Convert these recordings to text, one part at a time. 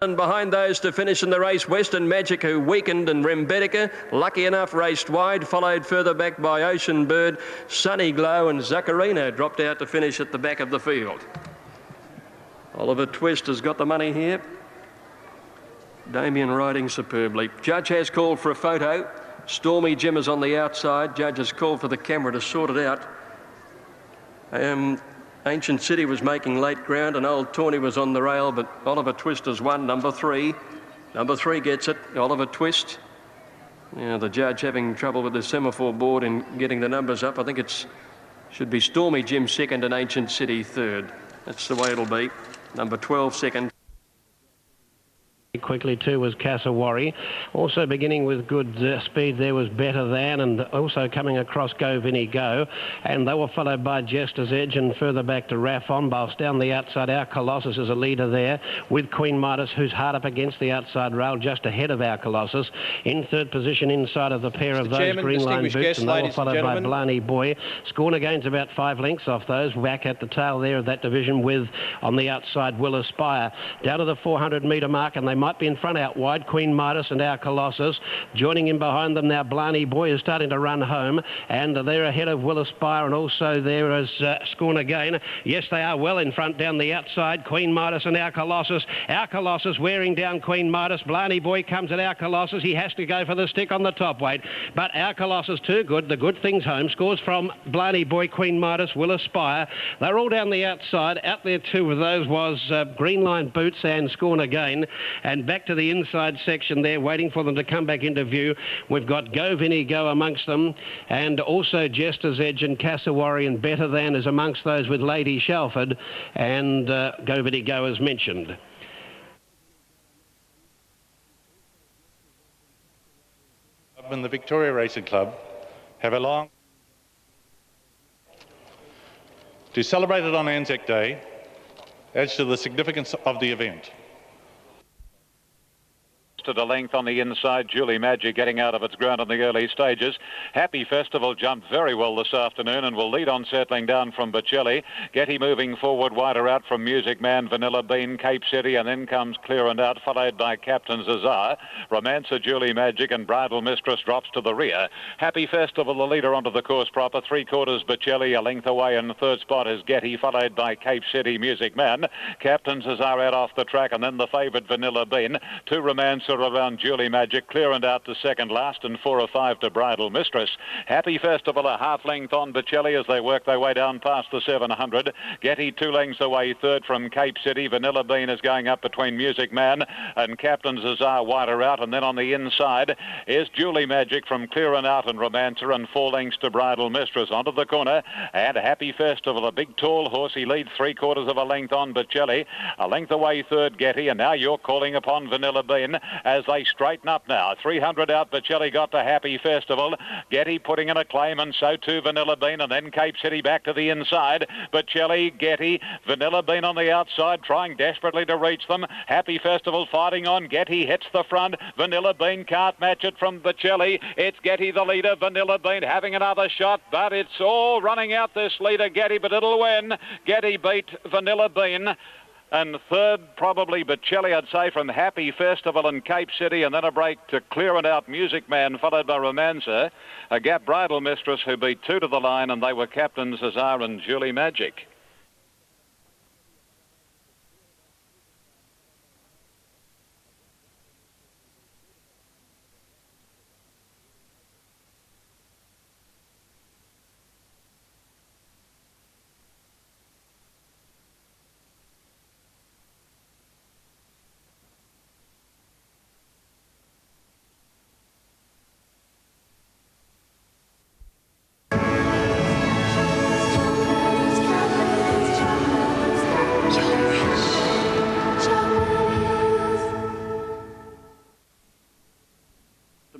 And behind those to finish in the race, Western Magic, who weakened, and Rembetica, lucky enough, raced wide, followed further back by Ocean Bird. Sunny Glow and Zaccarino dropped out to finish at the back of the field. Oliver Twist has got the money here. Damien riding superbly. Judge has called for a photo. Stormy Jim is on the outside. Judge has called for the camera to sort it out. Ancient City was making late ground and Old Tawny was on the rail, but Oliver Twist has won, number 3. Number 3 gets it, Oliver Twist. Yeah, the judge having trouble with the semaphore board in getting the numbers up. I think it should be Stormy Jim second and Ancient City third. That's the way it'll be. Number 12 second. Quickly too was Cassawary. Also beginning with good speed there was Better Than, and also coming across Go Vinny Go, and they were followed by Jester's Edge, and further back to Raff Onbos. Down the outside, Our Colossus is a leader there with Queen Midas, who's hard up against the outside rail just ahead of Our Colossus. In third position inside of the pair of those green line boots, guests, and they were followed by Blarney Boy. Scorn Gain's about 5 lengths off those, back at the tail there of that division with, on the outside, Will Aspire. Down to the 400 metre mark, and they might be in front out wide, Queen Midas and Our Colossus. Joining in behind them now, Blarney Boy is starting to run home, and they're ahead of Will Aspire, and also there is Scorn Again. Yes, they are well in front down the outside, Queen Midas and Our Colossus. Our Colossus wearing down Queen Midas. Blarney Boy comes at Our Colossus. He has to go for the stick on the top weight, but Our Colossus too good. The good thing's home. Scores from Blarney Boy, Queen Midas, Will Aspire. They're all down the outside. Out there two of those was Green Line Boots and Scorn Again, and back to the inside section there, waiting for them to come back into view. We've got Go Vinny Go amongst them, and also Jester's Edge and Cassawary, and Better Than is amongst those with Lady Shalford, and Go Vinny Go as mentioned. And the Victoria Racing Club have a long to celebrate it on Anzac Day adds to the significance of the event. To the length on the inside, Julie Magic getting out of its ground in the early stages. Happy Festival jumped very well this afternoon and will lead on, settling down from Bocelli. Getty moving forward, wider out from Music Man, Vanilla Bean, Cape City, and then comes Clear and Out, followed by Captain Zazar. Romancer, Julie Magic, and Bridal Mistress drops to the rear. Happy Festival, the leader onto the course proper. 3/4 Bocelli, a length away, and third spot is Getty, followed by Cape City, Music Man. Captain Zazar out off the track, and then the favourite Vanilla Bean. 2 Romancer around Julie Magic, Clear and Out to second last, and 4 or 5 to Bridal Mistress. Happy Festival a half length on Bocelli as they work their way down past the 700. Getty 2 lengths away third from Cape City. Vanilla Bean is going up between Music Man and Captain Zazar, wider out, and then on the inside is Julie Magic from Clear and Out and Romancer, and 4 lengths to Bridal Mistress. Onto the corner, and Happy Festival, a big tall horse. He leads 3/4 of a length on Bocelli. A length away third Getty, and now you're calling upon Vanilla Bean as they straighten up now. 300 out, Bocelli got to Happy Festival. Getty putting in a claim, and so too Vanilla Bean, and then Cape City back to the inside. Bocelli, Getty, Vanilla Bean on the outside, trying desperately to reach them. Happy Festival fighting on. Getty hits the front. Vanilla Bean can't match it from Bocelli. It's Getty the leader. Vanilla Bean having another shot, but it's all running out this leader, Getty, but it'll win. Getty beat Vanilla Bean. And third, probably Bocelli, I'd say, from Happy Festival and Cape City, and then a break to Clear and Out, Music Man, followed by Romancer. A gap Bridal Mistress, who beat 2 to the line, and they were Captain Zazar and Julie Magic.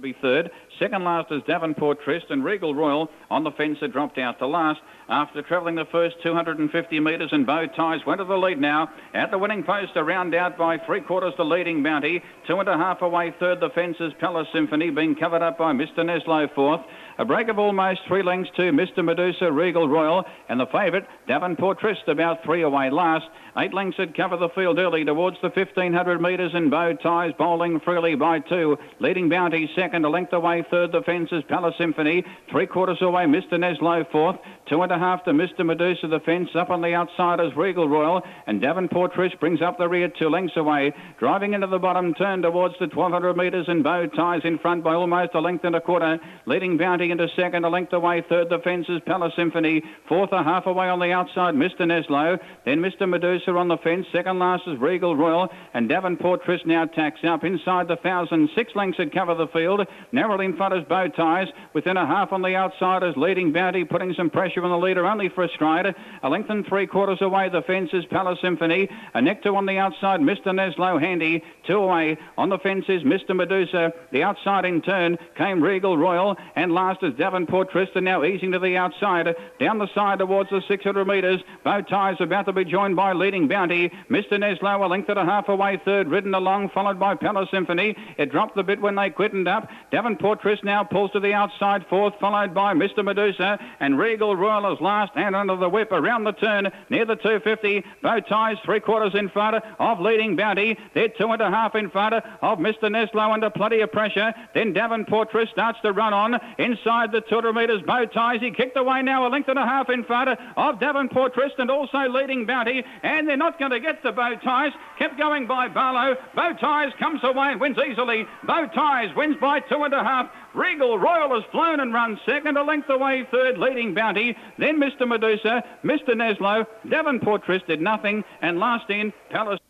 Be third. Second last is Davenport Trist, and Regal Royal on the fence had dropped out to last after travelling the first 250 metres, and Bow Ties went to the lead now. At the winning post, around out by 3/4 the leading Bounty. 2.5 away third, the fence's Palace Symphony, being covered up by Mr. Neslo fourth. A break of almost 3 lengths to Mr. Medusa, Regal Royal, and the favourite, Davenport Trist, about 3 away last. 8 lengths had covered the field early towards the 1,500 metres in bow ties, bowling freely by 2. Leading Bounty second, a length away third, the fences, Palace Symphony. 3/4 away, Mr. Neslo fourth. 2.5 to Mr. Medusa, the fence. Up on the outside is Regal Royal, and Davenport Trist brings up the rear 2 lengths away. Driving into the bottom turn towards the 1,200 metres in bow ties, in front by almost 1.25 lengths. Leading Bounty into second, a length away third, the fences, Palace Symphony. Fourth, a half away on the outside, Mr. Neslo. Then Mr. Medusa on the fence. Second last is Regal Royal, and Davenport Trist now tacks up inside the 1,000. 6 lengths had cover the field. Narrowly in front is Bow Ties. Within a half on the outside is Leading Bounty, putting some pressure on the leader only for a stride. A length and 3/4 away, the fences, Palace Symphony. A neck 2 on the outside, Mr. Neslo handy. 2 away on the fences, Mr. Medusa. The outside in turn came Regal Royal, and last is Davenport Trist, and now easing to the outside. Down the side towards the 600 metres. Bow Ties about to be joined by Leading Bounty. Mr. Neslo, a length and a half away third, ridden along, followed by Palace Symphony. It dropped the bit when they quickened up. Davenport Trist now pulls to the outside fourth, followed by Mr. Medusa, and Regal Royal is last and under the whip around the turn near the 250. Bow Ties 3/4 in front of Leading Bounty. They're 2.5 in front of Mr. Neslo under plenty of pressure. Then Davenport Trist starts to run on inside the 200 metres. Bow Ties, he kicked away now, a length and a half in front of Davenport Trist and also Leading Bounty, and they're not going to get the Bow Ties. Kept going by Barlow. Bow Ties comes away and wins easily. Bow Ties wins by 2.5. Regal Royal has flown and run second, a length away third, Leading Bounty. Then Mr. Medusa, Mr. Neslo, Davenport Trist did nothing, and last in Palace.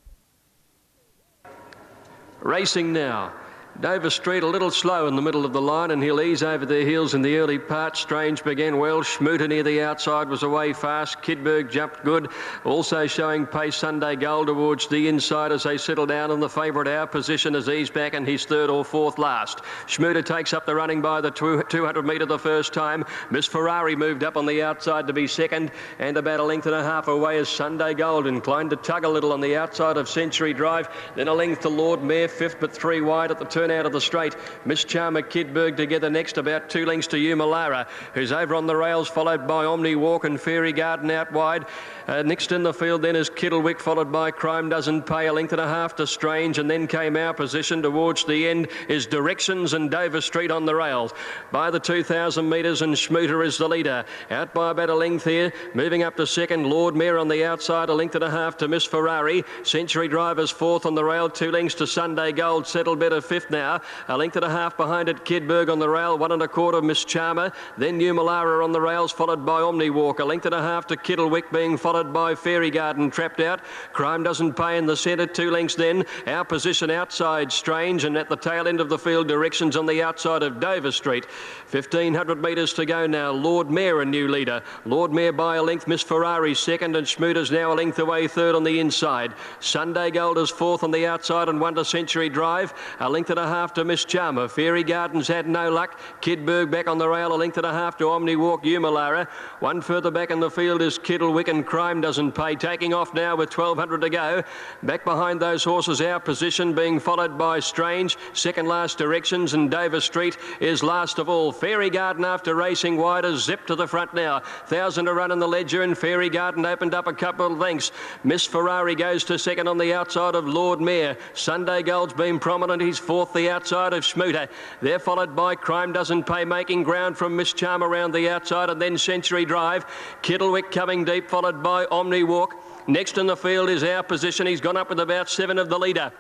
Racing now. Dover Street a little slow in the middle of the line, and he'll ease over their heels in the early part. Strange began well. Schmuter near the outside was away fast. Kidberg jumped good. Also showing pace, Sunday Gold towards the inside as they settle down. And the favourite, Our Position, is eased back, and he's third or fourth last. Schmuter takes up the running by the 200 metre the first time. Miss Ferrari moved up on the outside to be second, and about a length and a half away is Sunday Gold, inclined to tug a little on the outside of Century Drive. Then a length to Lord Mayor, fifth but 3 wide at the turn out of the straight. Miss Charmer, Kidberg together next, about 2 lengths to Umalara, who's over on the rails, followed by Omni Walk and Fairy Garden out wide. Next in the field then is Kittlewick, followed by Crime Doesn't Pay, a length and a half to Strange, and then came Our Position. Towards the end is Directions and Dover Street on the rails. By the 2,000 metres, and Schmuter is the leader. Out by about a length here, moving up to second, Lord Mayor on the outside, a length and a half to Miss Ferrari. Century Driver's fourth on the rail, 2 lengths to Sunday Gold, settled better fifth now. A length and a half behind it, Kidberg on the rail, 1 1/4 Miss Charmer. Then Umalara on the rails, followed by Omni Walk, a length and a half to Kittlewick, being followed by Fairy Garden, trapped out. Crime Doesn't Pay in the centre, 2 lengths then. Our Position outside, Strange, and at the tail end of the field, Directions on the outside of Dover Street. 1,500 metres to go now. Lord Mayor a new leader. Lord Mayor by a length, Miss Ferrari second, and Schmuter's now a length away third on the inside. Sunday Gold is fourth on the outside and 1 to Century Drive, a length and a half to Miss Charmer. Fairy Gardens had no luck. Kidberg back on the rail, a length and a half to Omni Walk, Umalara. 1 further back in the field is Kittlewick, and Crime Doesn't Pay, taking off now with 1,200 to go. Back behind those horses, Our Position, being followed by Strange. Second last, Directions, and Dover Street is last of all. Fairy Garden, after racing wide, is zipped to the front now. 1,000 to run in the ledger, and Fairy Garden opened up a couple of lengths. Miss Ferrari goes to second on the outside of Lord Mayor. Sunday Gold's been prominent. He's fourth the outside of Schmuter. They're followed by Crime Doesn't Pay, making ground from Miss Charm around the outside, and then Century Drive. Kittlewick coming deep, followed by Omni Walk. Next in the field is Our Position. He's gone up with about 7 of the leader.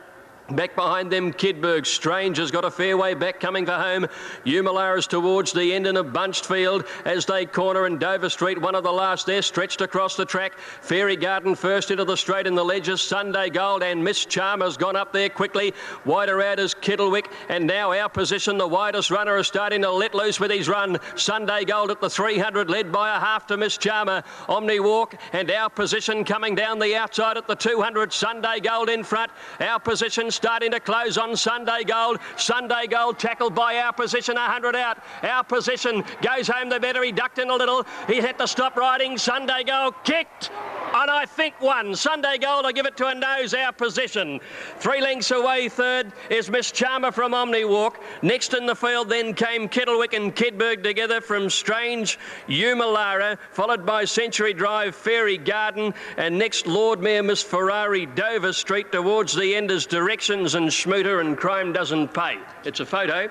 Back behind them, Kidberg. Strange has got a fair way back coming for home. Umalara's towards the end in a bunched field as they corner, in Dover Street, one of the last there, stretched across the track. Fairy Garden first into the straight in the ledges. Sunday Gold and Miss Charm has gone up there quickly. Wider out is Kittlewick, and now Our Position, the widest runner, is starting to let loose with his run. Sunday Gold at the 300, led by a half to Miss Charmer. Omni Walk and Our Position coming down the outside at the 200. Sunday Gold in front. Our Position starting to close on Sunday Gold. Sunday Gold tackled by Our Position, 100 out. Our Position goes home the better. He ducked in a little. He had to stop riding. Sunday Gold kicked, and I think think won. Sunday Gold, I give it to a nose, our position. 3 lengths away, third is Miss Charmer from Omniwalk. Next in the field then came Kettlewick and Kidberg together from Strange Umalara, followed by Century Drive, Fairy Garden, and next Lord Mayor Miss Ferrari, Dover Street. Towards the end is Directions and Schmooter and Crime Doesn't Pay. It's a photo.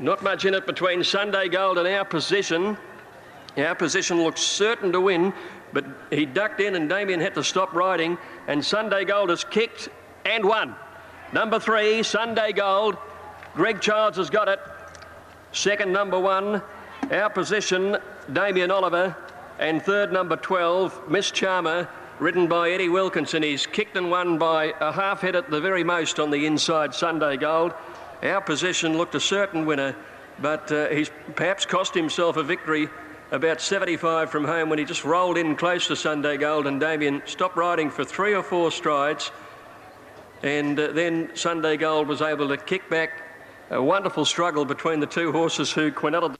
Not much in it between Sunday Gold and our position. Our position looks certain to win, but he ducked in and Damien had to stop riding, and Sunday Gold has kicked and won. Number 3, Sunday Gold. Greg Childs has got it. Second, number 1, our position, Damien Oliver. And third, number 12, Miss Charmer, ridden by Eddie Wilkinson. He's kicked and won by a half head at the very most on the inside, Sunday Gold. Our position looked a certain winner, but he's perhaps cost himself a victory about 75 from home when he just rolled in close to Sunday Gold, and Damien stopped riding for 3 or 4 strides, and then Sunday Gold was able to kick back. A wonderful struggle between the 2 horses who Quinella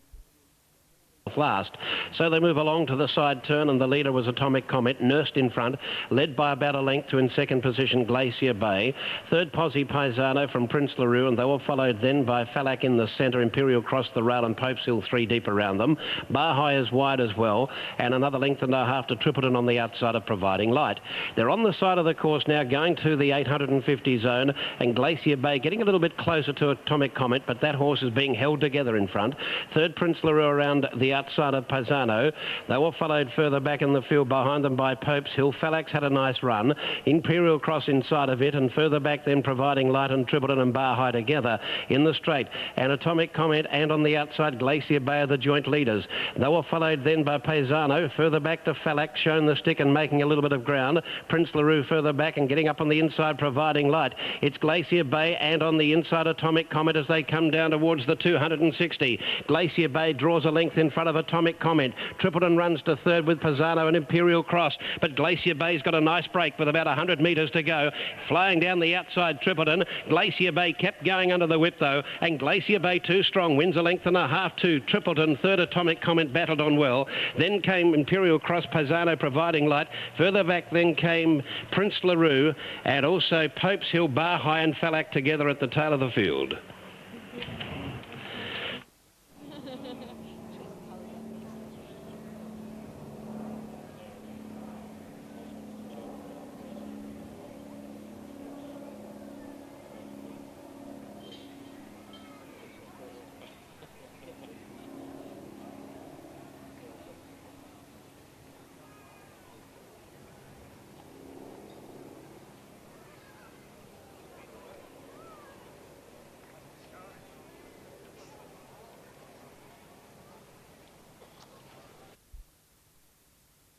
last. So they move along to the side turn, and the leader was Atomic Comet, nursed in front, led by about a length to in second position Glacier Bay. Third, Posse Paisano from Prince LaRue, and they were followed then by Falak in the centre, Imperial Cross the rail, and Pope's Hill 3 deep around them. Bar High is wide as well, and another length and a half to Tripleton on the outside of Providing Light. They're on the side of the course now, going to the 850 zone, and Glacier Bay getting a little bit closer to Atomic Comet, but that horse is being held together in front. Third, Prince LaRue around the outside of Paisano. They were followed further back in the field behind them by Pope's Hill. Falak's had a nice run. Imperial Cross inside of it, and further back then Providing Light and Tripleton and Bar High together in the straight. And Atomic Comet, and on the outside Glacier Bay are the joint leaders. They were followed then by Paisano. Further back to Falak, showing the stick and making a little bit of ground. Prince LaRue further back and getting up on the inside, Providing Light. It's Glacier Bay, and on the inside Atomic Comet as they come down towards the 260. Glacier Bay draws a length in front of Atomic Comment. Tripleton runs to third with Paisano and Imperial Cross, but Glacier Bay's got a nice break with about 100 metres to go. Flying down the outside, Tripleton. Glacier Bay kept going under the whip though, and Glacier Bay too strong, wins a length and a half to Tripleton. Third, Atomic Comment battled on well. Then came Imperial Cross, Paisano, Providing Light. Further back then came Prince LaRue, and also Pope's Hill, Bar High and Falak together at the tail of the field.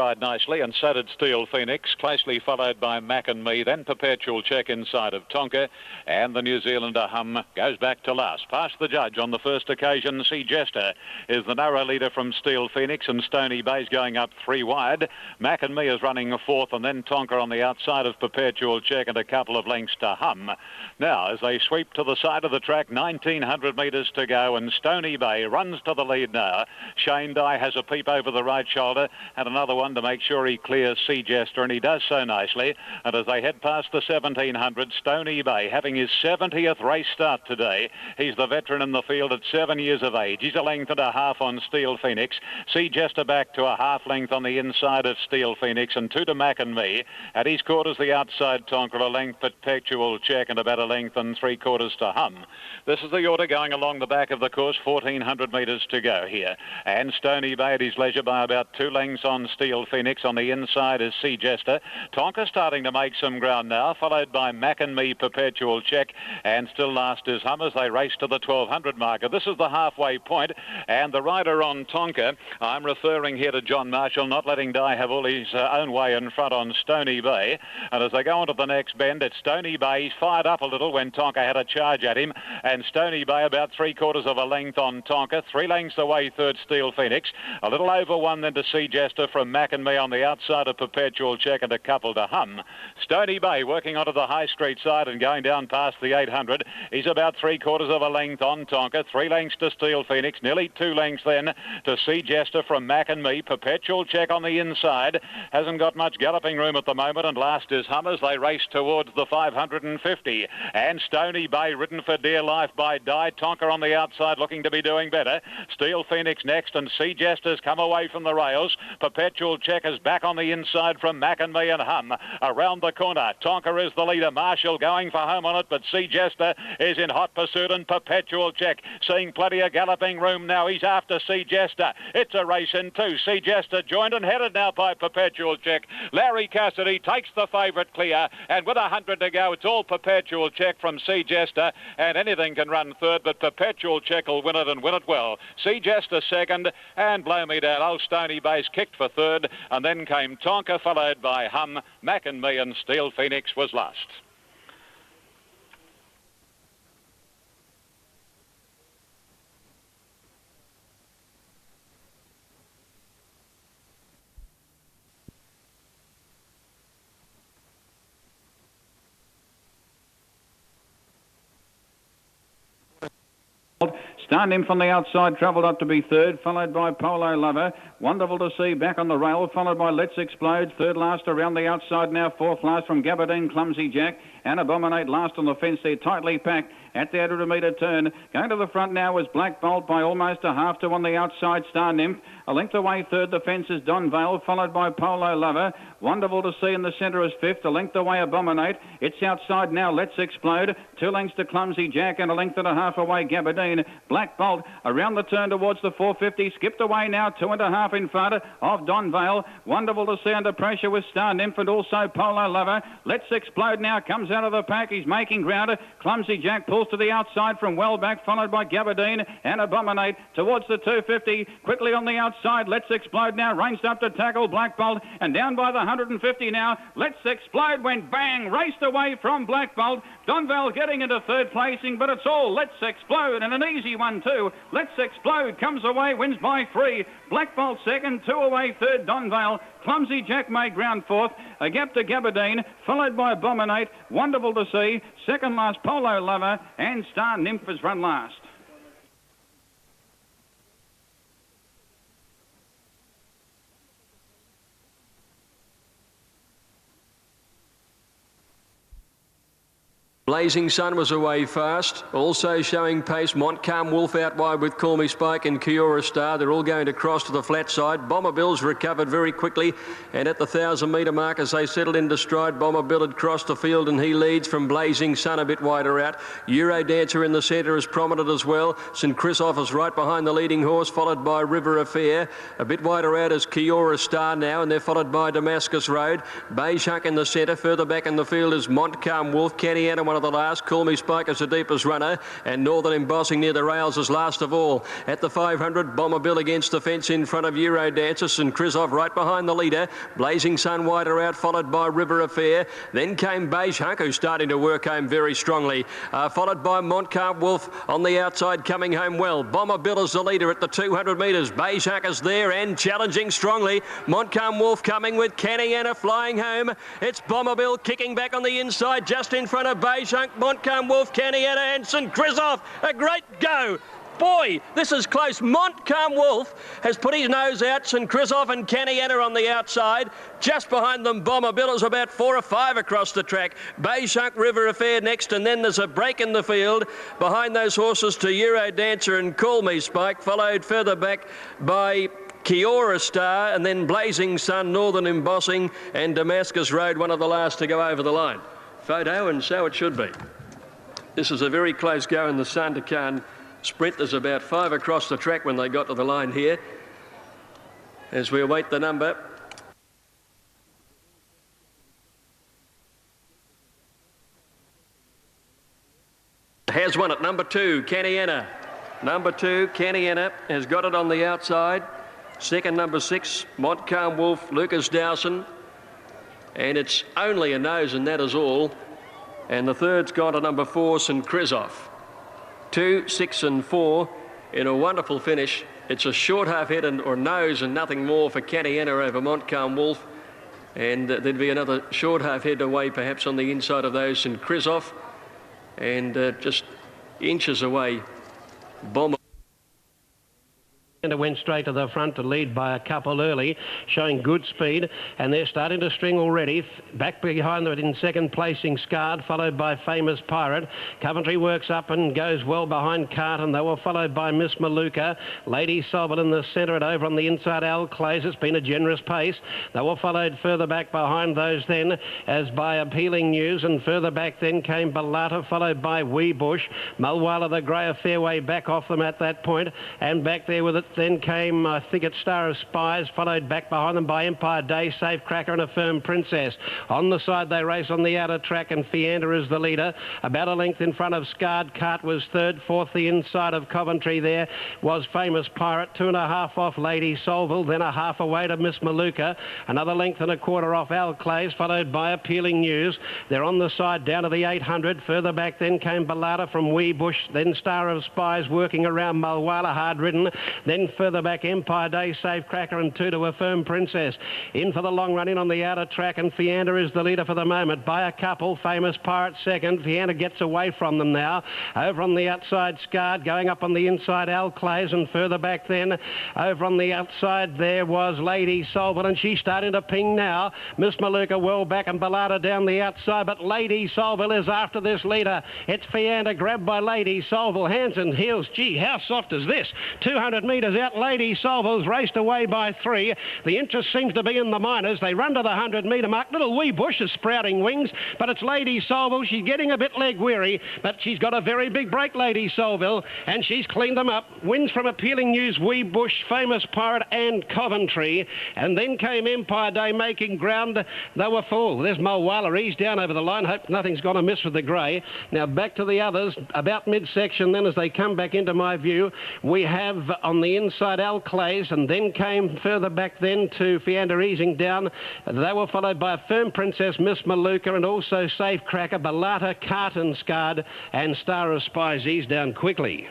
Ride nicely, and so did Steel Phoenix, closely followed by Mac and Me, then Perpetual Check inside of Tonka, and the New Zealander Hum goes back to last. Past the judge on the first occasion, Sea Jester is the narrow leader from Steel Phoenix, and Stony Bay's going up 3 wide. Mac and Me is running 4th, and then Tonka on the outside of Perpetual Check and a couple of lengths to Hum. Now, as they sweep to the side of the track, 1,900 metres to go, and Stony Bay runs to the lead now. Shane Dye has a peep over the right shoulder, and another one to make sure he clears Sea Jester, and he does so nicely. And as they head past the 1,700, Stony Bay having his 70th race start today. He's the veteran in the field at 7 years of age. He's a length and a half on Steel Phoenix. Sea Jester back to a half length on the inside of Steel Phoenix, and 2 to Mac and Me. At his quarters, the outside Tonka, a length Perpetual Check, and about a length and 3/4 to Hum. This is the order going along the back of the course, 1,400 metres to go here. And Stony Bay at his leisure by about 2 lengths on Steel Phoenix. On the inside is Sea Jester. Tonka starting to make some ground now, followed by Mac and Me, Perpetual Check, and still last is Hum as they race to the 1,200 marker. This is the halfway point, and the rider on Tonka, I'm referring here to John Marshall, not letting Dye have all his own way in front on Stony Bay. And as they go on to the next bend, it's Stony Bay. He's fired up a little when Tonka had a charge at him, and Stony Bay about 3/4 of a length on Tonka. 3 lengths away, third Steel Phoenix. A little over 1 then to Sea Jester from Mac Mac and Me on the outside of Perpetual Check and a couple to Hum. Stony Bay working onto the High Street side and going down past the 800. He's about 3/4 of a length on Tonka. 3 lengths to Steel Phoenix. Nearly 2 lengths then to Sea Jester from Mac and Me. Perpetual Check on the inside. Hasn't got much galloping room at the moment, and last is Hum as they race towards the 550. And Stony Bay ridden for dear life by Die Tonka on the outside, looking to be doing better. Steel Phoenix next, and Sea Jester's come away from the rails. Perpetual Check is back on the inside from Mac and Me and Hum. Around the corner, Tonka is the leader. Marshall going for home on it, but Sea Jester is in hot pursuit, and Perpetual Check seeing plenty of galloping room now. He's after Sea Jester. It's a race in 2. Sea Jester joined and headed now by Perpetual Check. Larry Cassidy takes the favourite clear, and with 100 to go, it's all Perpetual Check from Sea Jester, and anything can run third, but Perpetual Check will win it and win it well. Sea Jester second, and Blow Me Down. Old Stony Base kicked for third, and then came Tonka, followed by Hum. Mac and Me and Steel Phoenix was last. Stunned him from the outside, travelled up to be third, followed by Polo Lover. Wonderful to see back on the rail, followed by Let's Explode. Third last around the outside now, fourth last from Gabardine, Clumsy Jack. And Abominate last on the fence there, tightly packed at the 800-metre turn. Going to the front now was Black Bolt by almost a half to on the outside, Star Nymph. A length away third, the fence is Don Vale, followed by Polo Lover. Wonderful to see in the centre is fifth, a length away Abominate. It's outside now, Let's Explode. 2 lengths to Clumsy Jack and a length and a half away Gabardine. Black Bolt around the turn towards the 450, skipped away now, 2.5 in front of Don Vale. Wonderful to see under pressure with Star Nymph and also Polo Lover. Let's Explode now comes out of the pack. He's making ground. Clumsy Jack pulls to the outside from well back, followed by Gabardine and Abominate towards the 250. Quickly on the outside, Let's Explode now ranged up to tackle Black Bolt, and down by the 150 now. Let's Explode went bang, raced away from Black Bolt. Donvale getting into third placing, but it's all Let's Explode, and an easy one too. Let's Explode comes away, wins by 3. Black Bolt second, 2 away third, Donvale. Clumsy Jack made ground fourth. A gap to Gabardine, followed by Abominate. Wonderful to see. Second last, Polo Lover, and Star Nymph has run last. Blazing Sun was away fast, also showing pace. Montcalm Wolf out wide with Call Me Spike and Kiora Star. They're all going to cross to the flat side. Bomber Bill's recovered very quickly, and at the 1,000-metre mark as they settled into stride, Bomber Bill had crossed the field and he leads from Blazing Sun a bit wider out. Euro Dancer in the centre is prominent as well. St Christoph is right behind the leading horse, followed by River Affair. A bit wider out is Kiora Star now, and they're followed by Damascus Road. Beijunk in the centre. Further back in the field is Montcalm Wolf. Kenny Anna, one of the last. Call Me Spike is the deepest runner, and Northern Embossing near the rails is last of all. At the 500, Bomber Bill against the fence in front of Euro Dancer. St Christoph right behind the leader. Blazing Sun wider out, followed by River Affair. Then came Beijunk, who's starting to work home very strongly, followed by Montcalm Wolf on the outside, coming home well. Bomber Bill is the leader at the 200 metres. Beijunk is there and challenging strongly. Montcalm Wolf coming with Canning Anna flying home. It's Bomber Bill kicking back on the inside, just in front of Beijunk. Montcalm Wolf, Canning Anna and St Christoph. A great go. Boy, this is close. Montcalm Wolf has put his nose out. St Christoph and Canning Anna on the outside. Just behind them, Bomber Bill is about 4 or 5 across the track. Beijunk, River Affair next, and then there's a break in the field behind those horses to Euro Dancer and Call Me Spike, followed further back by Kiora Star, and then Blazing Sun, Northern Embossing and Damascus Road, one of the last to go over the line. Photo, and so it should be. This is a very close go in the Sandakan sprint. There's about 5 across the track when they got to the line here. As we await the number. Has one at number 2, Canning Anna. Number 2, Canning Anna has got it on the outside. Second, number 6, Montcalm Wolf, Lucas Dowson. And it's only a nose, and that is all. And the third's gone to number 4, St Christoph. 2, 6 and 4 in a wonderful finish It's a short half head or nose and nothing more for Cantiana over Montcalm Wolf. And there'd be another short half head away perhaps on the inside of those St. Christoph. And just inches away, Bomber. And it went straight to the front to lead by a couple early, showing good speed, and they're starting to string already. Back behind them in second placing Scarred, followed by Famous Pirate. Coventry works up and goes well behind Carton. They were followed by Miss Maluka. Lady Sobel in the centre and over on the inside Al Clays. It's been a generous pace. They were followed further back behind those then as by Appealing News, and further back then came Balata, followed by Wee Bush. Mulwala the Grey a fair way back off them at that point, and back there with it then came, I think it's Star of Spies, followed back behind them by Empire Day, Safe Cracker and A Firm Princess. On the side they race on the outer track, and Fiander is the leader. About a length in front of Scarred. Cart was third. Fourth, the inside of Coventry there was Famous Pirate. 2.5 off Lady Solville, then a half away to Miss Maluka. Another length and a quarter off Al Clays, followed by Appealing News. They're on the side down to the 800. Further back then came Balata from Wee Bush, then Star of Spies working around Mulwala, hard ridden. Then further back Empire Day, Safe Cracker and 2 to A Firm Princess. In for the long run in on the outer track, and Fiander is the leader for the moment by a couple. Famous Pirate second. Fiander gets away from them now. Over on the outside Scarred, going up on the inside Al Clays, and further back then over on the outside there was Lady Solville, and she's starting to ping now. Miss Maluka well back and Balata down the outside, but Lady Solville is after this leader. It's Fiander grabbed by Lady Solville, hands and heels. Gee, how soft is this? 200 metres out, Lady Solville's raced away by 3. The interest seems to be in the minors. They run to the 100-metre mark. Little Wee Bush is sprouting wings, but it's Lady Solville. She's getting a bit leg weary, but she's got a very big break, Lady Solville, and she's cleaned them up. Wins from Appealing News, Wee Bush, Famous Pirate and Coventry, and then came Empire Day making ground. They were full. There's Mulwala. He's down over the line. Hope nothing's gone amiss with the grey. Now back to the others, about midsection then as they come back into my view. We have on the inside Al Clays, and then came further back then to Fiander easing down. They were followed by A Firm Princess, Miss Maluka, and also Safe Cracker, Balata, Carton, Scarred, and Star of Spies eased down quickly.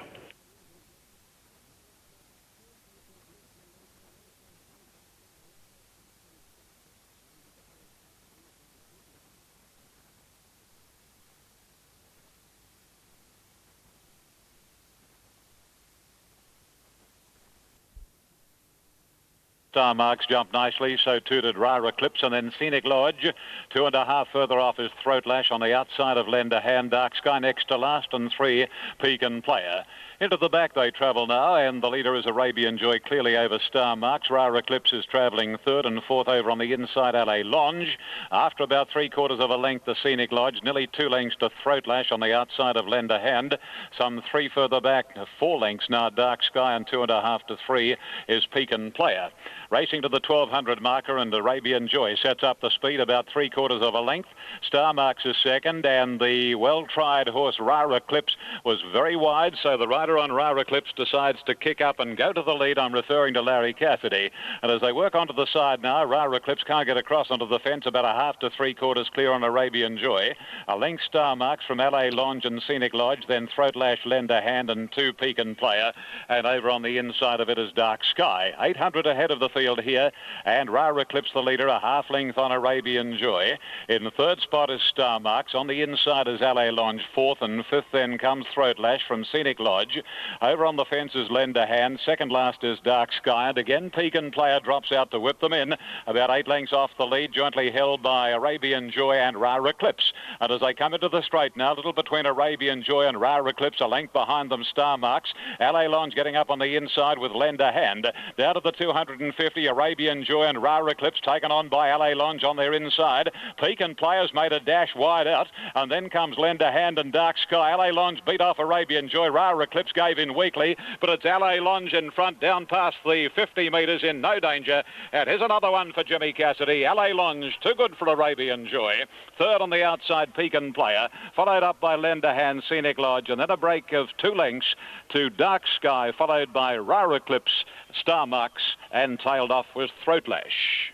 Star Marks jumped nicely, so too did Rara Eclipse, and then Scenic Lodge. 2.5 further off is Throat Lash on the outside of Lend a Hand. Dark Sky next to last, and 3 Pecan Player. Into the back they travel now, and the leader is Arabian Joy, clearly over Star Marks. Rara Eclipse is travelling third, and fourth over on the inside LA Longe. After about 3/4 of a length, the Scenic Lodge, nearly 2 lengths to Throat Lash on the outside of Lend a Hand. Some 3 further back, 4 lengths now, Dark Sky, and 2.5 to 3 is Pecan Player. Racing to the 1200 marker, and Arabian Joy sets up the speed about 3/4 of a length. Star Marks is second, and the well-tried horse Rara Eclipse was very wide, so the rider on Rara Eclipse decides to kick up and go to the lead. I'm referring to Larry Cassidy. And as they work onto the side now, Rara Eclipse can't get across onto the fence, about 1/2 to 3/4 clear on Arabian Joy. A length Star Marks from LA Longe and Scenic Lodge, then Throat Lash, Lend a Hand, and 2 Pecan Player. And over on the inside of it is Dark Sky. 800 ahead of the field here, and Rara Eclipse the leader, a 1/2 length on Arabian Joy. In the third spot is Star Marks. On the inside is LA Longe. Fourth and fifth then comes Throat Lash from Scenic Lodge. Over on the fence is Lend a Hand. Second last is Dark Sky, and again Pecan Player drops out to whip them in. About 8 lengths off the lead, jointly held by Arabian Joy and Rara Eclipse. And as they come into the straight now, little between Arabian Joy and Rara Eclipse, a length behind them Star Marks. LA Longe getting up on the inside with Lend a Hand. Down to the 250, Arabian Joy and Rara Eclipse taken on by LA Longe on their inside. Pecan Players made a dash wide out, and then comes Lend a Hand and Dark Sky. LA Longe beat off Arabian Joy. Rara Eclipse gave in weakly, but it's LA Longe in front, down past the 50 metres in no danger. And here's another one for Jimmy Cassidy. LA Longe, too good for Arabian Joy. Third on the outside, Pecan Player, followed up by Lend a Hand, Scenic Lodge, and then a break of 2 lengths to Dark Sky, followed by Rara Eclipse, Star Marks, and tailed off was Throat Lash.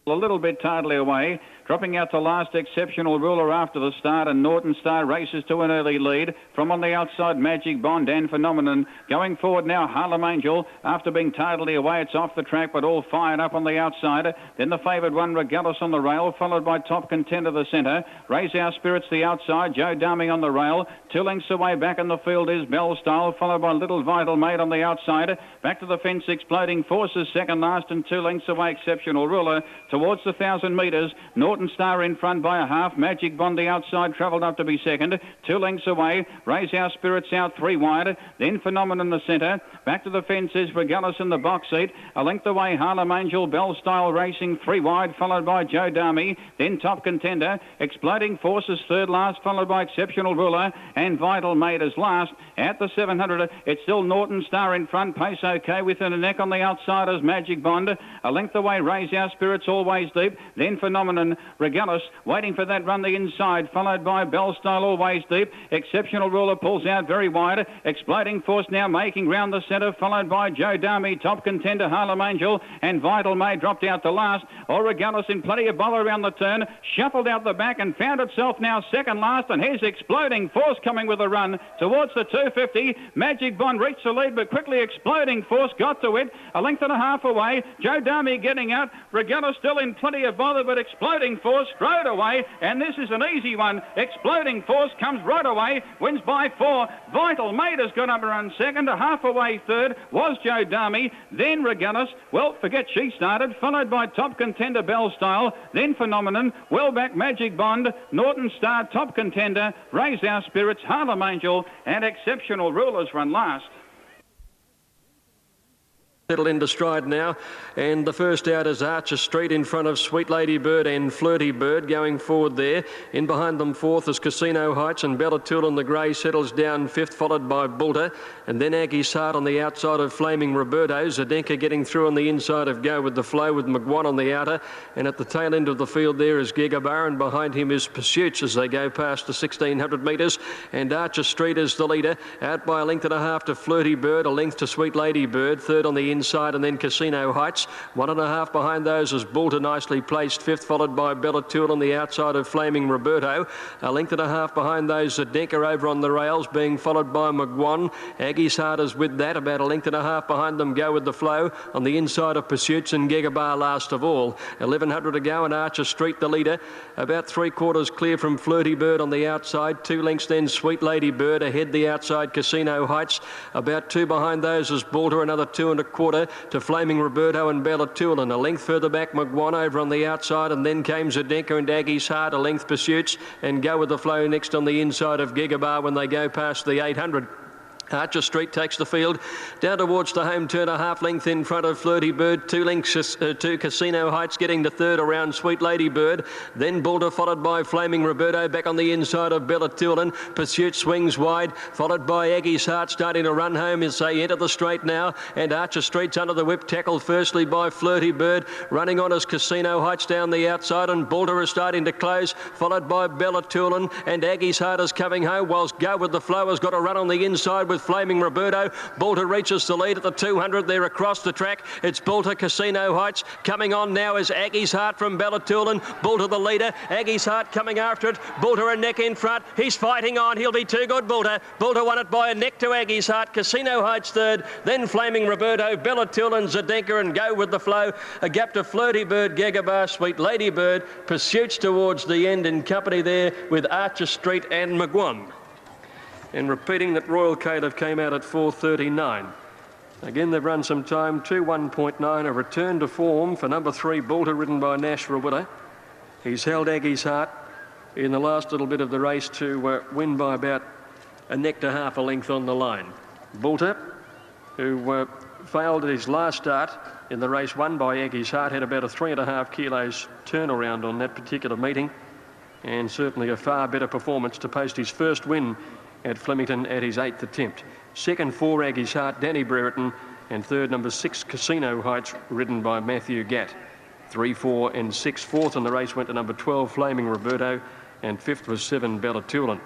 A little bit tidily away. Dropping out to last, Exceptional Ruler after the start, and Norton Star races to an early lead. From on the outside, Magic Bond and Phenomenon. Going forward now, Harlem Angel. After being totally away, it's off the track, but all fired up on the outside. Then the favoured one, Regalis on the rail, followed by Top Contender the centre. Raise Our Spirits the outside. Joe Darmy on the rail. 2 lengths away back in the field is Bell Style, followed by Little Vital Maid on the outside. Back to the fence, Exploding Forces second last, and 2 lengths away, Exceptional Ruler. Towards the 1,000 metres, Norton Star in front by a half. Magic Bond the outside, travelled up to be second. 2 lengths away, Raise Our Spirits out 3 wide. Then Phenomenon the centre. Back to the fence is Regalis in the box seat. A length away, Harlem Angel, Bell Style racing 3 wide, followed by Joe Darmy. Then Top Contender, Exploding Forces third last, followed by Exceptional Ruler, and Vital Maid is last. At the 700, it's still Norton Star in front. Pace okay within a neck on the outside as Magic Bond. A length away, Raise Our Spirits always deep. Then Phenomenon, Regalis waiting for that run the inside, followed by Bell Style always deep. Exceptional Ruler pulls out very wide. Exploding Force now making round the centre, followed by Joe Darmy, Top Contender, Harlem Angel, and Vital Maid dropped out to last. Regalis in plenty of bother around the turn, shuffled out the back and found itself now second last, and here's Exploding Force coming with a run towards the 250. Magic Bond reached the lead, but quickly Exploding Force got to it. A length and a half away. Joe Darmy getting out. Regalis still in plenty of bother, but Exploding Force strode away, and this is an easy one. Exploding Force comes right away, wins by 4. Vital Maid has got up around second. A half away third was Joe Darmy. Then Regalis, well, forget she started, followed by Top Contender Bell Style. Then Phenomenon, well back Magic Bond, Norton Star, Top Contender, Raise Our Spirits, Harlem Angel, and Exceptional Rulers run last. Settled into stride now, and the first out is Archer Street in front of Sweet Lady Bird and Flirty Bird going forward there. In behind them fourth is Casino Heights, and Bellatul on the grey settles down fifth, followed by Bulter, and then Aggie's Heart on the outside of Flaming Roberto. Zdenka getting through on the inside of Go with the Flow with McGuan on the outer, and at the tail end of the field there is Gigabar, and behind him is Pursuits as they go past the 1,600 metres, and Archer Street is the leader, out by a length and a half to Flirty Bird, a length to Sweet Lady Bird, third on the inside, and then Casino Heights. 1.5 behind those is Bulter, nicely placed fifth, followed by Bellatul on the outside of Flaming Roberto. A length and a half behind those, Zdenka over on the rails, being followed by McGuan. Aggie's Heart is with that, about a length and a half behind them, Go with the Flow. On the inside of Pursuits, and Gigabar last of all. 1,100 to go, and Archer Street the leader. About 3/4 clear from Flirty Bird on the outside. 2 lengths then Sweet Lady Bird, ahead the outside Casino Heights. About 2 behind those is Bulter, another 2 1/4 to Flaming Roberto and Bellatul, and a length further back McGuan over on the outside, and then came Zdenka and Aggie's Heart, a length Pursuits, and Go with the Flow next on the inside of Gigabar when they go past the 800. Archer Street takes the field down towards the home turn, a half length in front of Flirty Bird, 2 lengths to Casino Heights, getting to third around Sweet Lady Bird, then Bulter followed by Flaming Roberto, back on the inside of Bellatul. Pursuit swings wide, followed by Aggie's Heart starting to run home as they enter the straight now, and Archer Street's under the whip, tackled firstly by Flirty Bird, running on as Casino Heights down the outside, and Bulter is starting to close, followed by Bellatul, and Aggie's Heart is coming home, whilst Go with the Flow has got a run on the inside with Flaming Roberto. Bulter reaches the lead at the 200 there across the track. It's Bulter, Casino Heights. Coming on now is Aggie's Heart from Bellatul. Bulter the leader. Aggie's Heart coming after it. Bulter a neck in front. He's fighting on. He'll be too good, Bulter. Bulter won it by a neck to Aggie's Heart. Casino Heights third. Then Flaming Roberto, Bellatul and Zdenka, and Go with the Flow. A gap to Flirty Bird, Gigabar, Sweet Lady Bird. Pursuits towards the end in company there with Archer Street and McGuan. And repeating that Royal Caleb came out at 4:39. Again, they've run some time, 2:1.9, a return to form for number 3, Bulter, ridden by Nash Rawilla. He's held Aggie's Heart in the last little bit of the race to win by about a neck to half a length on the line. Bulter, who failed at his last start in the race won by Aggie's Heart, had about a 3.5 kilos turnaround on that particular meeting, and certainly a far better performance to post his first win at Flemington at his 8th attempt. Second, 4 Aggie's Heart, Danny Brereton, and third, number 6 Casino Heights, ridden by Matthew Gatt. 3, 4 and 6. Fourth in the race went to number 12 Flaming Roberto, and fifth was 7 Bellatul.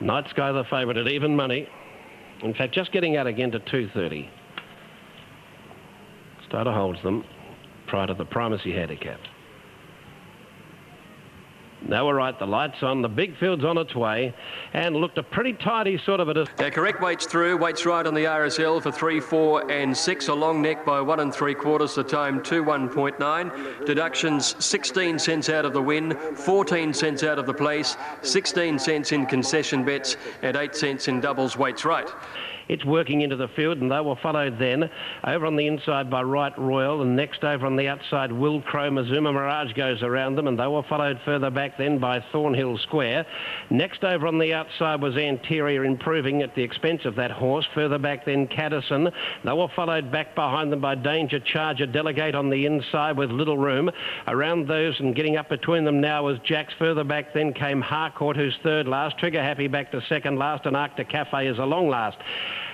Night Sky the favourite at even money. In fact, just getting out again to 2.30. Starter holds them prior to the primacy handicap. Now we're right, the light's on, the big field's on its way, and looked a pretty tidy sort of a... Correct weights through, weights right on the RSL for 3, 4 and 6, a long neck by 1 3/4, the time 2:1.9. Deductions 16 cents out of the win, 14 cents out of the place, 16 cents in concession bets and 8 cents in doubles weights right. It's working into the field, and they were followed then over on the inside by Right Royal, and next over on the outside Will Crow. Mazuma Mirage goes around them, and they were followed further back then by Thornhill Square. Next over on the outside was Anterior, improving at the expense of that horse. Further back then Caddison. They were followed back behind them by Danger Charger. Delegate on the inside with little room. Around those and getting up between them now was Jacks. Further back then came Harcourt, who's third last. Trigger Happy back to second last, and Arctic Cafe is a long last.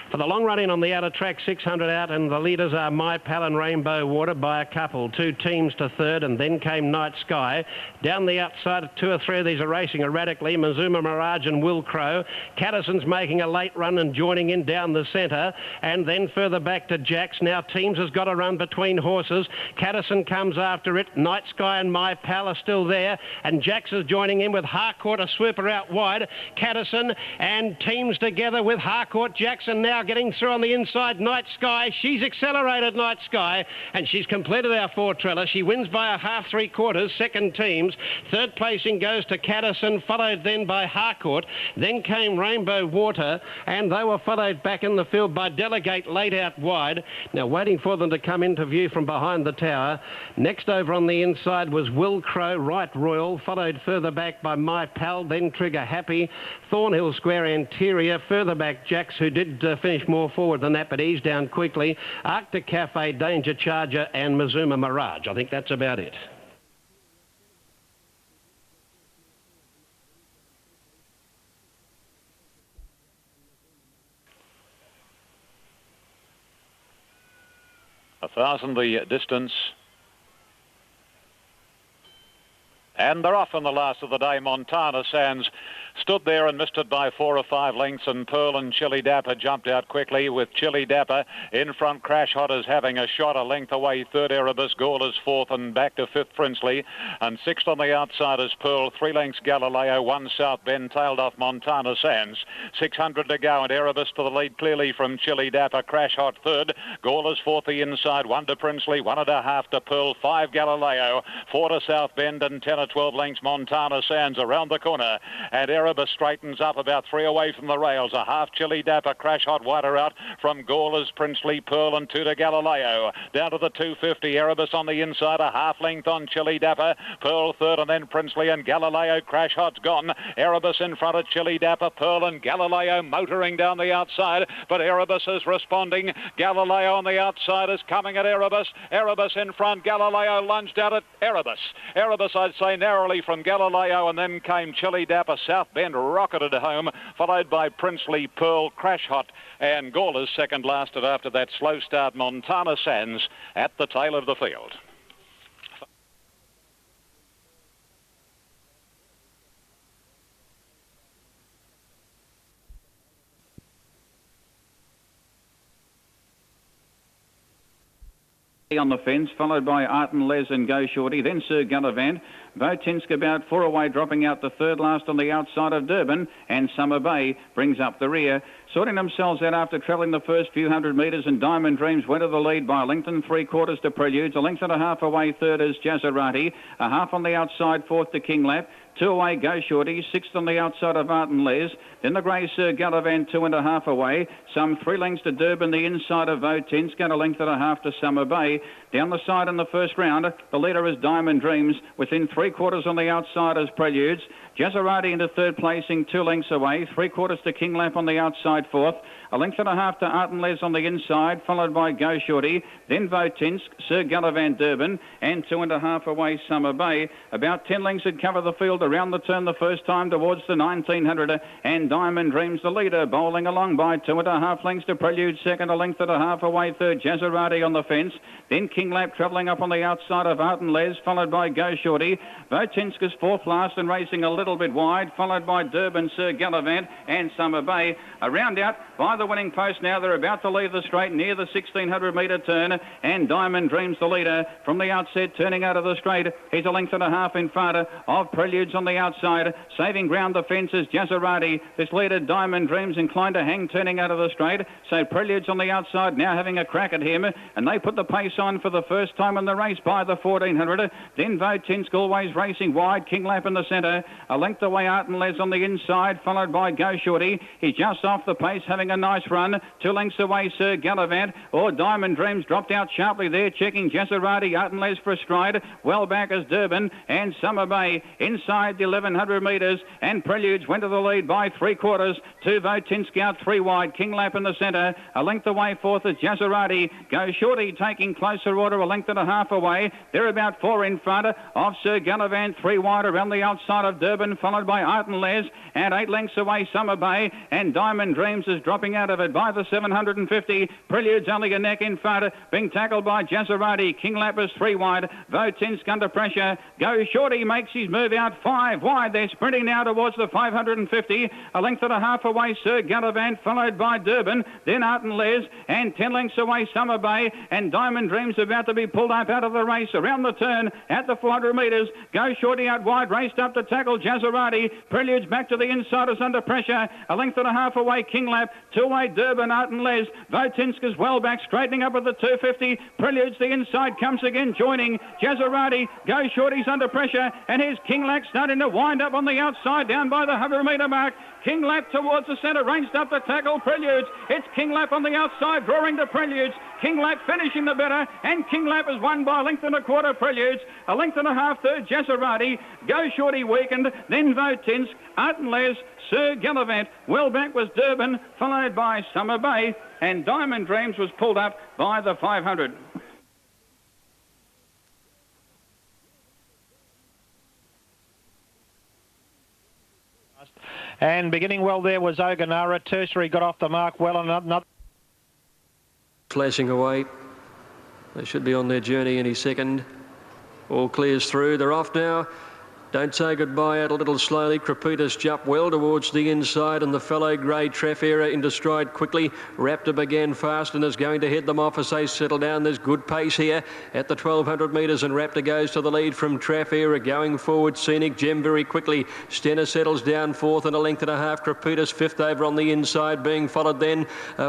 For the long run in on the outer track, 600 out, and the leaders are My Pal and Rainbow Water by a couple. 2 teams to third, and then came Night Sky. Down the outside, 2 or 3 of these are racing erratically. Mazuma Mirage and Will Crow. Caddison's making a late run and joining in down the centre, and then further back to Jacks. Now Teams has got a run between horses. Caddison comes after it. Night Sky and My Pal are still there, and Jacks is joining in with Harcourt, a swooper out wide. Caddison and Teams together with Harcourt. Jackson now getting through on the inside. Night Sky, she's accelerated, Night Sky, and she's completed our 4-trailer. She wins by a 1/2 3/4. Second Teams. Third placing goes to Caddison, followed then by Harcourt. Then came Rainbow Water, and they were followed back in the field by Delegate late out wide. Now waiting for them to come into view from behind the tower. Next over on the inside was Will Crow, Right Royal, followed further back by My Pal, then Trigger Happy, Thornhill Square Anterior, further back Jacks, who did finish more forward than that, but eased down quickly. Arctic Cafe, Danger Charger and Mazuma Mirage. I think that's about it. A 1,000 the distance. And they're off in the last of the day. Montana Sands stood there and missed it by 4 or 5 lengths, and Pearl and Chili Dapper jumped out quickly with Chili Dapper in front. Crash Hot is having a shot a length away. Third Erebus, Gawler's fourth, and back to fifth Princely. And sixth on the outside is Pearl. 3 lengths Galileo, 1 South Bend, tailed off Montana Sands. 600 to go, and Erebus to the lead clearly from Chili Dapper. Crash Hot third. Gawler's fourth the inside. 1 to Princely, 1.5 to Pearl, 5 Galileo, 4 to South Bend, and 10 or 12 lengths Montana Sands around the corner. And Erebus straightens up about 3 away from the rails. A half Chili Dapper. Crash Hot wider out from Gawler's, Princely, Pearl, and 2 to Galileo. Down to the 250. Erebus on the inside. A half length on Chili Dapper. Pearl third, and then Princely and Galileo. Crash Hot's gone. Erebus in front of Chili Dapper. Pearl and Galileo motoring down the outside, but Erebus is responding. Galileo on the outside is coming at Erebus. Erebus in front. Galileo lunged out at Erebus. Erebus, I'd say, narrowly from Galileo, and then came Chili Dapper. South Bend rocketed home, followed by Princely, Pearl, Crash Hot, and Gawler's second lasted after that slow start. Montana Sands at the tail of the field. On the fence, followed by Art and Les and Go Shorty, then Sir Gullivan. Votinsk about 4 away, dropping out the third last on the outside of Durban, and Summer Bay brings up the rear. Sorting themselves out after travelling the first few hundred metres, and Diamond Dreams went to the lead by a length and 3/4 to Preludes. A length and a half away third is Jazzarati. A half on the outside fourth to King Lap. 2 away Go Shorty, 6th on the outside of Art and Les. Then the grey Sir Gullivan 2.5 away. Some 3 lengths to Durban, the inside of Votinsk, and a length and a half to Summer Bay. Down the side in the first round, the leader is Diamond Dreams. Within 3/4 on the outside is Preludes. Jazzarati into third placing, 2 lengths away. 3/4 to King Lap on the outside fourth. A length and a half to Art and Les on the inside, followed by Go Shorty. Then Votinsk, Sir Gullivan Durban, and 2.5 away Summer Bay. About 10 lengths had covered the field around the turn the first time towards the 1900, and Diamond Dreams the leader, bowling along by 2.5 lengths to Prelude second. A length and a half away third, Jazzarati on the fence. Then King Lap travelling up on the outside of Art and Les, followed by Go Shorty. Votinsk is fourth last and racing a little little bit wide, followed by Durban, Sir Gallivant and Summer Bay. A round out by the winning post now. They're about to leave the straight near the 1600 metre turn, and Diamond Dreams the leader from the outset, turning out of the straight. He's a length and a half in front of Preludes on the outside. Saving ground the fences, Jazzarati. This leader, Diamond Dreams, inclined to hang, turning out of the straight. So Preludes on the outside now having a crack at him, and they put the pace on for the first time in the race by the 1400. Then Votinsk always racing wide. King Lap in the centre. A length away, Art and Les on the inside, followed by Go Shorty. He's just off the pace, having a nice run. 2 lengths away, Sir Gallivant. Or Diamond Dreams dropped out sharply there, checking Jazzarati, Art and Les for a stride. Well back as Durban and Summer Bay inside the 1100 metres, and Preludes went to the lead by 3/4. 2 Votinsk out 3 wide. King Lap in the centre. A length away fourth is Jazzarati. Go Shorty taking closer order, a length and a half away. They're about 4 in front of Sir Gallivant, 3 wide around the outside of Durban, followed by Art and Les, and 8 lengths away Summer Bay, and Diamond Dreams is dropping out of it by the 750. Preludes only a neck in front, being tackled by Jazzarati. King Lap is 3 wide. Votinsk under pressure. Go Shorty makes his move out 5 wide. They're sprinting now towards the 550. A length and a half away Sir Gallivant, followed by Durban, then Art and Les, and 10 lengths away Summer Bay, and Diamond Dreams about to be pulled up out of the race around the turn at the 400 metres. Go Shorty out wide, raced up to tackle Jazzarati. Preludes back to the insiders under pressure. A length and a half away King Lap, 2 away Durban, Art and Les. Votinsk is well back, straightening up at the 250. Preludes the inside, comes again, joining Jazzarati. Go Shorty's under pressure, and here's King Lap starting to wind up on the outside down by the 100 metre mark. King Lap towards the centre, ranged up to tackle Preludes. It's King Lap on the outside, drawing to Preludes. King Lap finishing the better, and King Lap has won by a length and a quarter Preludes. A length and a half third Jazzarati. Go Shorty weakened, then Votinsk, Art and Les, Sir Gallivant. Well back was Durban, followed by Summer Bay, and Diamond Dreams was pulled up by the 500. And beginning well there was Oganara. Tertiary got off the mark well, and another flashing away. They should be on their journey any second. All clears through. They're off now. Don't Say Goodbye out a little slowly. Crepitus jump well towards the inside, and the fellow grey Trafera into stride quickly. Raptor began fast and is going to head them off as they settle down. There's good pace here at the 1200 metres, and Raptor goes to the lead from Trafera. Going forward, Scenic Gem very quickly. Stenner settles down fourth and a length and a half. Crepitus fifth over on the inside, being followed then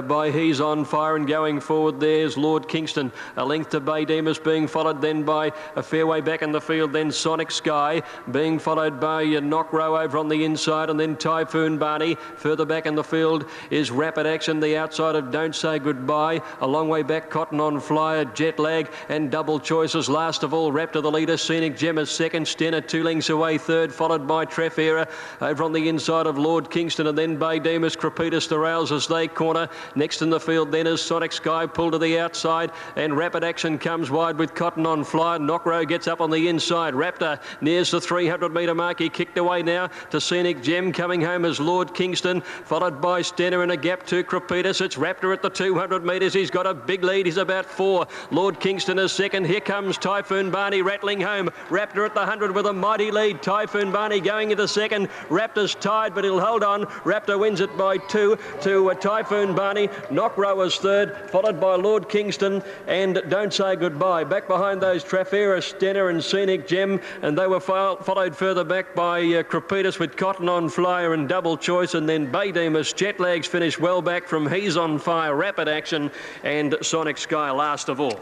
by He's On Fire, and going forward there's Lord Kingston. A length to Bay Demas, being followed then by a fairway back in the field, then Sonic Sky, being followed by Knockrow over on the inside, and then Typhoon Barney. Further back in the field is Rapid Action, the outside of Don't Say Goodbye. A long way back, Cotton on Flyer, Jet Lag, and Double Choices. Last of all, Raptor the leader. Scenic Gem is second. Stenner 2 lengths away third, followed by Trafera over on the inside of Lord Kingston, and then Bay Demas. Crepitus the rails as they corner. Next in the field then is Sonic Sky, pulled to the outside, and Rapid Action comes wide with Cotton on Flyer. Knockrow gets up on the inside. Raptor nears the 300 metre mark. He kicked away now to Scenic Gem. Coming home is Lord Kingston, followed by Stenner in a gap to Crepitus. It's Raptor at the 200 metres. He's got a big lead. He's about 4. Lord Kingston is second. Here comes Typhoon Barney rattling home. Raptor at the 100 with a mighty lead. Typhoon Barney going into second. Raptor's tied, but he'll hold on. Raptor wins it by 2 to Typhoon Barney. Knockrow is third, followed by Lord Kingston and Don't Say Goodbye. Back behind those Trafera, Stenner and Scenic Gem, and they were followed further back by Crepitus with Cotton on Flyer and Double Choice, and then Bay Demas. Jet Lags finished well back from He's On Fire, Rapid Action and Sonic Sky last of all.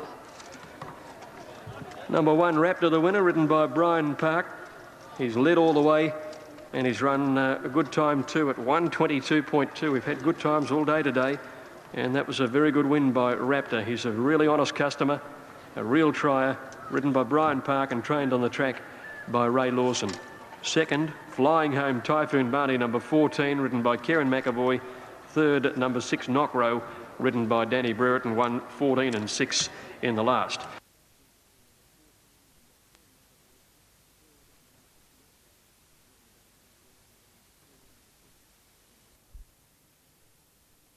Number 1, Raptor the winner, ridden by Brian Park. He's led all the way, and he's run a good time too at 1:22.2. We've had good times all day today, and that was a very good win by Raptor. He's a really honest customer, a real trier, ridden by Brian Park and trained on the track by Ray Lawson. Second, flying home Typhoon Barney, number 14, ridden by Kieran McAvoy. Third, number 6, Knockrow, ridden by Danny Brereton, and won 14 and 6 in the last.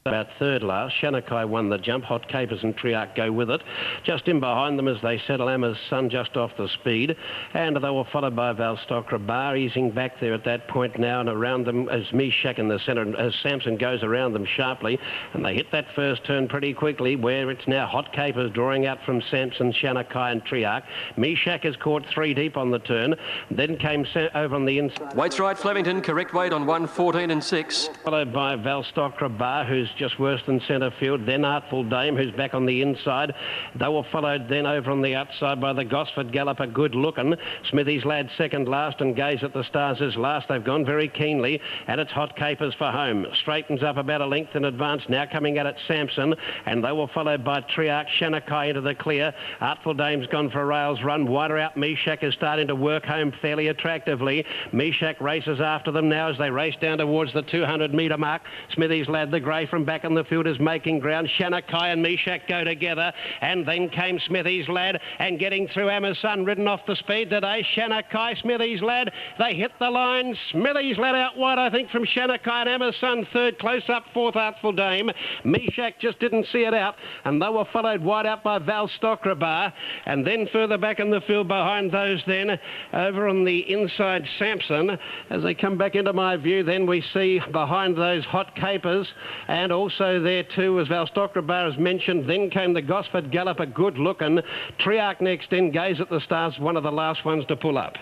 About third last, Shanakai won the jump. Hot Capers and Triarch go with it. Just in behind them as they settle, Emma's Son just off the speed. And they were followed by Valstocra Bar, easing back there at that point now, and around them as Meshach in the centre, as Samson goes around them sharply. And they hit that first turn pretty quickly, where it's now Hot Capers drawing out from Samson, Shanakai and Triarch. Meshach is caught 3 deep on the turn. Then came over on the inside. Waits right, Flemington, correct weight on 1:14 and 6. Followed by Valstocra Bar, who's just worse than centre field. Then Artful Dame, who's back on the inside. They were followed then over on the outside by the Gosford Galloper, good looking. Smithy's Lad second last, and Gaze at the Stars is last. They've gone very keenly, and it's Hot Capers for home. Straightens up about a length in advance, now coming at it Samson, and they were followed by Triarch, Shanakai into the clear. Artful Dame's gone for a rails run. Wider out, Meshach is starting to work home fairly attractively. Meshach races after them now as they race down towards the 200-metre mark. Smithy's Lad, the grey from back in the field, is making ground. Shanakai and Meshach go together, and then came Smithy's Lad, and getting through Emma's Son, ridden off the speed today. Shanakai, Smithy's Lad, they hit the line. Smithy's Lad out wide, I think, from Shanakai, and Emma's Son third, close up fourth, Artful Dame. Meshach just didn't see it out, and they were followed wide out by Valstocra Bar, and then further back in the field behind those then, over on the inside Samson. As they come back into my view, then we see behind those Hot Capers, and also there too, as Valstocra Bar as mentioned. Then came the Gosford Galloper, good looking. Triarch next in, Gaze at the Stars, one of the last ones to pull up.